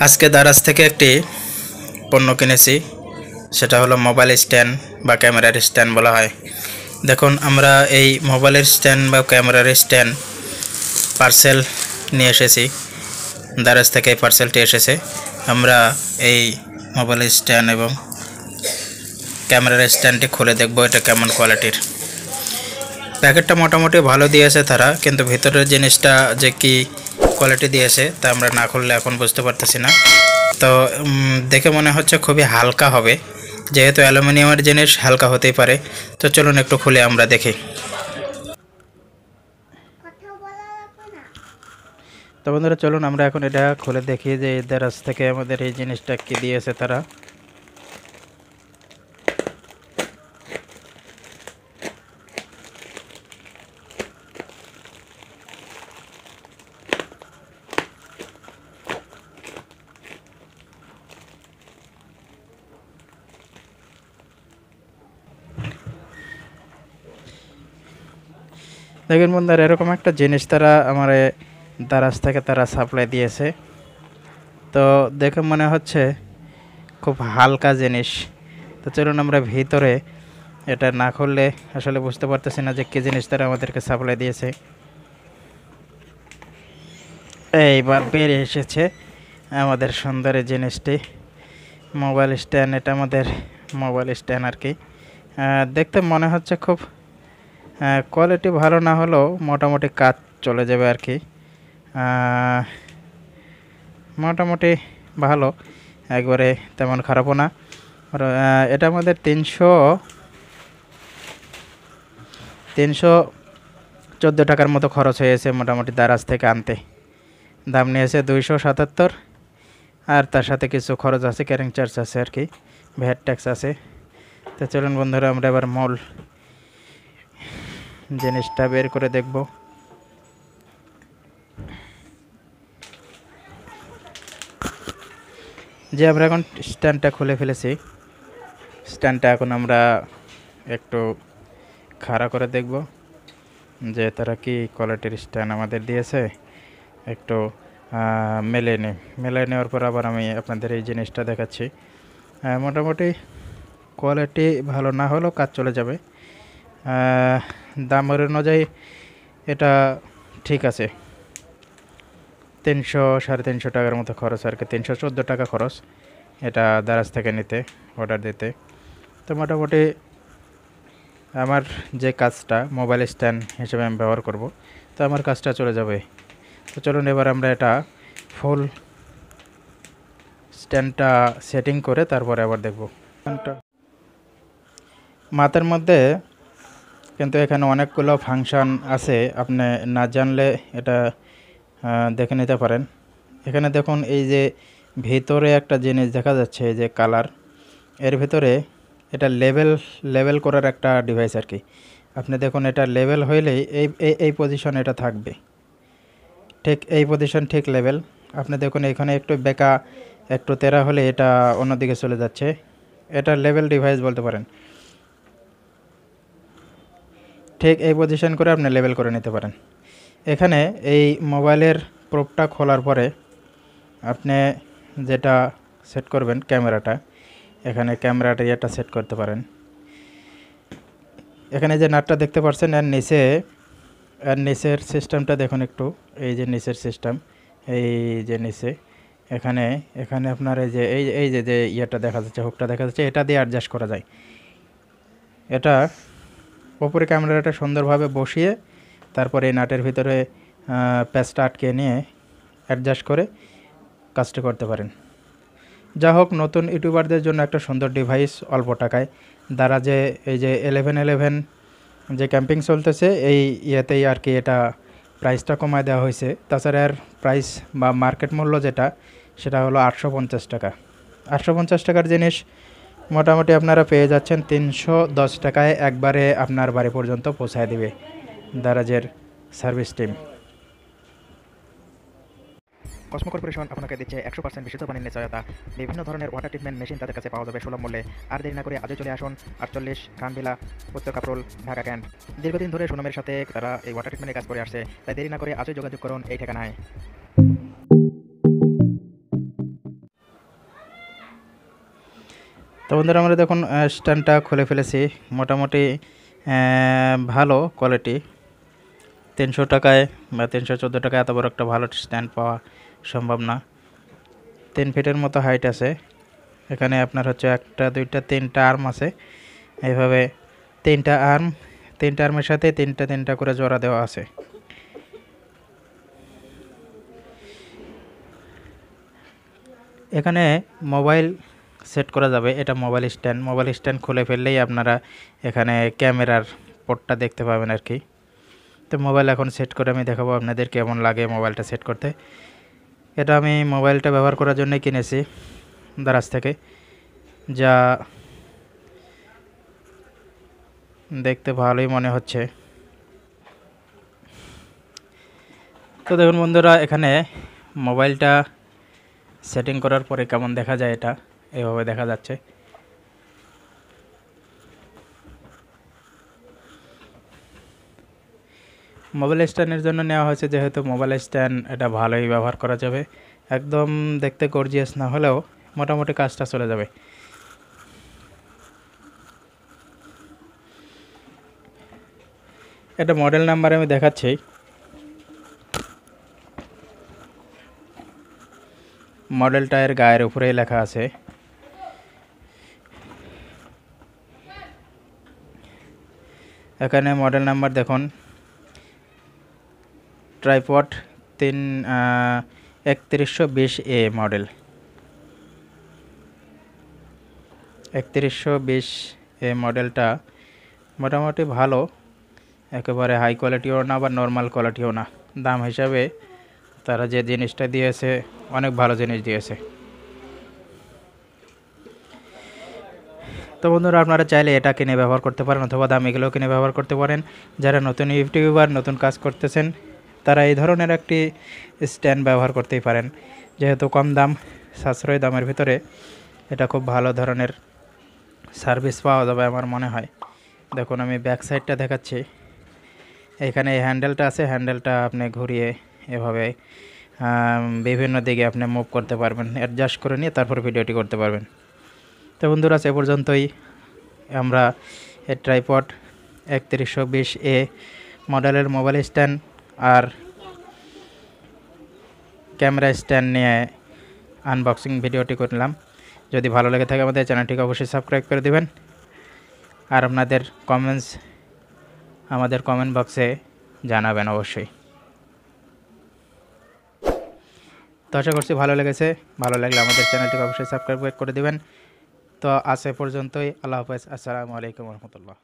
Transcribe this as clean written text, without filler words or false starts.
আজকে দারাজ থেকে একটি পণ্য কিনেছি, সেটা হলো মোবাইল স্ট্যান্ড বা ক্যামেরার স্ট্যান্ড বলা হয়। দেখুন, আমরা এই মোবাইলের স্ট্যান্ড বা ক্যামেরার স্ট্যান্ড পার্সেল নিয়ে এসেছি। দারাজ থেকে এই পার্সেলটি এসেছে। আমরা এই মোবাইল স্ট্যান্ড এবং ক্যামেরার স্ট্যান্ডটি খুলে দেখব এটা কেমন কোয়ালিটির। প্যাকেটটা মোটামুটি ভালো দিয়েছে তারা, কিন্তু ভিতরের জিনিসটা যে কি কোয়ালিটি দিয়েছে তা আমরা না খুললে এখন বুঝতে পারতেছি না। তো দেখে মনে হচ্ছে খুবই হালকা হবে, যেহেতু অ্যালুমিনিয়ামের জিনিস হালকা হতেই পারে। তো চলুন একটু খুলে আমরা দেখি। তো বন্ধুরা, চলুন আমরা এখন এটা খুলে দেখি যে দারাজ থেকে আমাদের এই জিনিসটা কি দিয়েছে তারা। দেখেন বন্ধুরা, এরকম একটা জিনিস তারা আমার দারাজ থেকে তারা সাপ্লাই দিয়েছে। তো দেখে মনে হচ্ছে খুব হালকা জিনিস। তো চলুন আমরা ভিতরে, এটা না খুললে আসলে বুঝতে পারতেছি না যে কী জিনিস তারা আমাদেরকে সাপ্লাই দিয়েছে। এইবার বেরিয়ে এসেছে আমাদের সুন্দর জিনিসটি, মোবাইল স্ট্যান্ড। এটা আমাদের মোবাইল স্ট্যান্ড আর কি। দেখতে মনে হচ্ছে খুব কোয়ালিটি ভালো না হলেও মোটামুটি কাজ চলে যাবে আর কি। মোটামুটি ভালো, একবারে তেমন খারাপও না। এটা আমাদের 314 টাকার মতো খরচ হয়েছে মোটামুটি দারাজ থেকে আনতে। দাম নিয়েছে 277, আর তার সাথে কিছু খরচ আছে, ক্যারিং চার্জ আছে আর কি, ভ্যাট ট্যাক্স আছে। তো চলুন বন্ধুরা, আমরা এবার মূল জিনিসটা বের করে দেখব। যে আমরা এখন স্ট্যান্ডটা খুলে ফেলেছি, স্ট্যান্ডটা এখন আমরা একটু খাড়া করে দেখব যে তারা কি কোয়ালিটির স্ট্যান্ড আমাদের দিয়েছে। একটু মেলে নেওয়ার পর আবার আমি আপনাদের এই জিনিসটা দেখাচ্ছি। মোটামুটি কোয়ালিটি ভালো না হলেও কাজ চলে যাবে। দামের অনুযায়ী এটা ঠিক আছে। 300-350 টাকার মতো খরচ আর কি, 314 টাকা খরচ এটা দারাজ থেকে নিতে, অর্ডার দিতে। তো মোটামুটি আমার যে কাজটা মোবাইল স্ট্যান্ড হিসেবে আমি ব্যবহার করব, তো আমার কাজটা চলে যাবে। তো চলুন এবার আমরা এটা ফুল স্ট্যান্ডটা সেটিং করে তারপরে আবার দেখব। মাথার মধ্যে কিন্তু এখানে অনেকগুলো ফাংশন আছে, আপনি না জানলে এটা দেখে নিতে পারেন। এখানে দেখুন, এই যে ভিতরে একটা জিনিস দেখা যাচ্ছে, এই যে কালার, এর ভিতরে এটা লেভেল করার একটা ডিভাইস আর কি। আপনি দেখুন, এটা লেভেল হইলেই এই পজিশন এটা থাকবে, ঠিক এই পজিশন, ঠিক লেভেল। আপনি দেখুন এখানে একটু বেঁকা, একটু তেরা হলে এটা অন্যদিকে চলে যাচ্ছে। এটা লেভেল ডিভাইস বলতে পারেন। ঠিক এই পজিশন করে আপনি লেভেল করে নিতে পারেন। এখানে এই মোবাইলের প্রোবটা খোলার পরে আপনি যেটা সেট করবেন, ক্যামেরাটা, এখানে ক্যামেরাটা এটা সেট করতে পারেন। এখানে যে নাটটা দেখতে পাচ্ছেন, এর নিচের সিস্টেমটা দেখুন একটু, এই যে নিচের সিস্টেম, এই যে নিচে এখানে আপনার এই যে ইয়েটা দেখা যাচ্ছে, হুকটা দেখা যাচ্ছে, এটা দিয়ে অ্যাডজাস্ট করা যায়। এটা ওপরে ক্যামেরাটা সুন্দরভাবে বসিয়ে তারপরে এই নাটের ভিতরে প্যাচটা আটকে নিয়ে অ্যাডজাস্ট করে কাজটা করতে পারেন। যা হোক, নতুন ইউটিউবারদের জন্য একটা সুন্দর ডিভাইস, অল্প টাকায়। দারাজে এই যে 1111 যে ক্যাম্পিং চলতেছে, এই ইয়েতেই আর কি এটা প্রাইসটা কমায় দেওয়া হয়েছে। তাছাড়া এর প্রাইস বা মার্কেট মূল্য যেটা, সেটা হলো 850 টাকা। 850 টাকার জিনিস মোটামুটি আপনারা পেয়ে যাচ্ছেন 310 টাকায়, একবারে আপনার বাড়ি পর্যন্ত পৌঁছায় দিবে দারাজের সার্ভিস টিম। কসমো কর্পোরেশন আপনাকে দিচ্ছে 100% বিশুদ্ধ পানির নিশ্চয়তা। বিভিন্ন ধরনের ওয়াটার ট্রিটমেন্ট মেশিন তাদের কাছে পাওয়া যাবে সুলভ মূল্যে। আর দেরি না করে আজই চলে আসুন 48 খানবিলা, উত্তর কাপরুল, ঢাকা ক্যান্ট। দীর্ঘদিন ধরে সুনামের সাথে তারা এই ওয়াটার ট্রিটমেন্টের কাজ করে আসছে, তাই দেরি না করে আজই যোগাযোগ করুন এই ঠিকানায়। তো বন্ধুরা আমরা দেখুন স্ট্যান্ডটা খুলে ফেলেছি, মোটামুটি ভালো কোয়ালিটি। 300 টাকায় বা 314 টাকায় এত বড় একটা ভালো স্ট্যান্ড পাওয়া সম্ভব না। 3 ফিটের মতো হাইট আছে। এখানে আপনার হচ্ছে 1টা 2টা 3টা আর্ম আছে। এইভাবে 3টা আর্মের সাথে 3টা করে জোড়া দেওয়া আছে। এখানে মোবাইল সেট করা যাবে। এটা মোবাইল স্ট্যান্ড খুলে ফেললেই আপনারা এখানে ক্যামেরার পোর্টটা দেখতে পাবেন আর কি। তো মোবাইল এখন সেট করে আমি দেখাবো আপনাদের কেমন লাগে মোবাইলটা সেট করতে। এটা আমি মোবাইলটা ব্যবহার করার জন্য কিনেছি দারাজ থেকে, যা দেখতে ভালোই মনে হচ্ছে। তো দেখুন বন্ধুরা, এখানে মোবাইলটা সেটিং করার পরে কেমন দেখা যায়, এটা এভাবে দেখা যাচ্ছে। মোবাইল স্ট্যান্ডের জন্য নেওয়া হয়েছে, যেহেতু মোবাইল স্ট্যান্ড এটা ভালোই ব্যবহার করা যাবে। একদম দেখতে গর্জিয়াস না হলেও মোটামুটি কাজটা চলে যাবে। এটা মডেল নাম্বার আমি দেখাচ্ছি। মডেলটা এর গায়ের উপরেই লেখা আছে। এখানে মডেল নাম্বার দেখুন, ট্রাইপড 3120A মডেল। 3120A মডেলটা মোটামুটি ভালো, একেবারে হাই কোয়ালিটিও না বা নর্মাল কোয়ালিটিও না। দাম হিসাবে তারা যে জিনিসটা দিয়েছে অনেক ভালো জিনিস দিয়েছে। তো বন্ধুরা, আপনারা চাইলে এটা কিনে ব্যবহার করতে পারেন অথবা দামিগুলো কিনে ব্যবহার করতে পারেন। যারা নতুন ইউটিউবার, নতুন কাজ করতেছেন, তারা এই ধরনের একটি স্ট্যান্ড ব্যবহার করতেই পারেন। যেহেতু কম দাম, সাশ্রয়ী দামের ভিতরে এটা খুব ভালো ধরনের সার্ভিস পাওয়া যাবে আমার মনে হয়। দেখুন আমি ব্যাক সাইডটা দেখাচ্ছি। এখানে এই হ্যান্ডেলটা আছে, হ্যান্ডেলটা আপনি ঘুরিয়ে এভাবে বিভিন্ন দিকে আপনি মুভ করতে পারবেন, অ্যাডজাস্ট করে নিয়ে তারপর ভিডিওটি করতে পারবেন। তো বন্ধুরা, সে পর্যন্তই আমরা এই ট্রাইপড 3120A মডেলের মোবাইল স্ট্যান্ড আর ক্যামেরা স্ট্যান্ড নিয়ে আনবক্সিং ভিডিওটি করলাম। যদি ভালো লেগে থাকে আমাদের চ্যানেলটিকে অবশ্যই সাবস্ক্রাইব করে দেবেন, আর আপনাদের কমেন্টস আমাদের কমেন্ট বক্সে জানাবেন অবশ্যই। তো আশা করছি ভালো লেগেছে। ভালো লাগলে আমাদের চ্যানেলটিকে অবশ্যই সাবস্ক্রাইব করে দেবেন। তো আজ এ পর্যন্তই। আল্লাহ হাফেজ। আসসালামু আলাইকুম রহমতুল্লাহ।